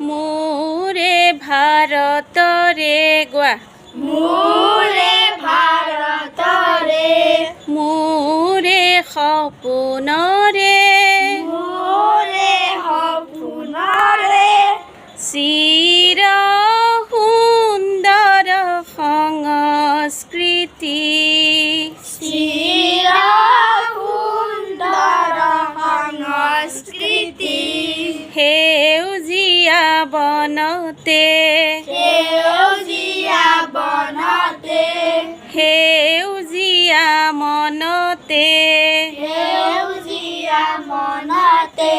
মোৰে ভাৰতৰে গোৱা মোৰে ভাৰতৰে মোৰে সপোনৰে মোৰে সপোনৰে চিৰ সুন্দৰ সংস্কৃতি চিৰ সুন্দৰ সংস্কৃতি সেউজীয়া বনতে সেউজীয়া বনতে সেউজীয়া মনতে সেউজীয়া মনতে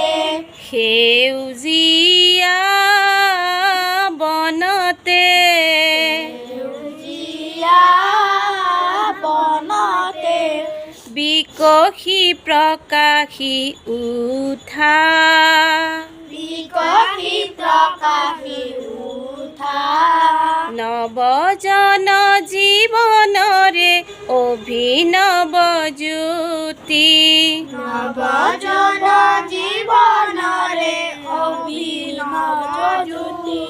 সেউজীয়া বনতে সেউজীয়া বনতে বিকশী প্ৰকাশী উঠা বিকশী প্ৰকাশী উঠা নৱজন জীৱনৰে অভিনৱ জ্যোতি নৱজন জীৱনৰে অভিনৱ জ্যোতি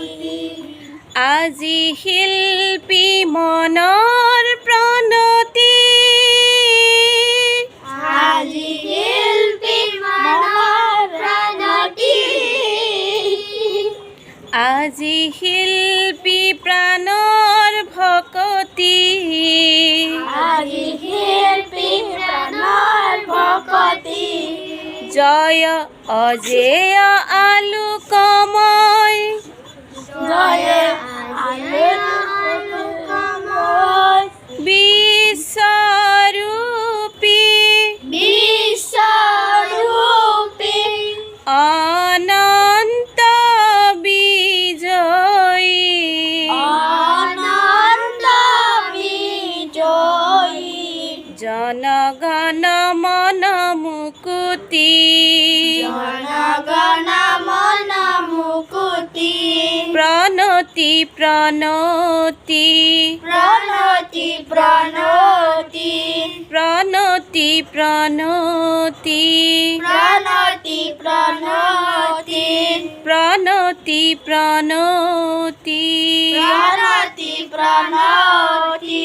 আজি শিল্পী মনৰ প্ৰণতি আজি শিল্পী মনৰ প্ৰণতি আজি শিল্পী প্ৰাণৰ ভকতি আজি শিল্পী প্ৰাণৰ ভকতি জয় অজেয় আলোকময় জয় আলোকময় বিশ্বৰূপী বিশ্বৰূপী অনন্ত বিজয়ী অনন্ত বিজয়ী জনগণ মন মুকুতি জনগণ মন মুকুতি প্ৰণতি প্ৰণতি প্ৰণতি প্ৰণতি প্ৰণতি প্ৰণতি প্ৰণতি প্ৰণতি প্ৰণতি প্ৰণতি প্ৰণতি প্ৰণতি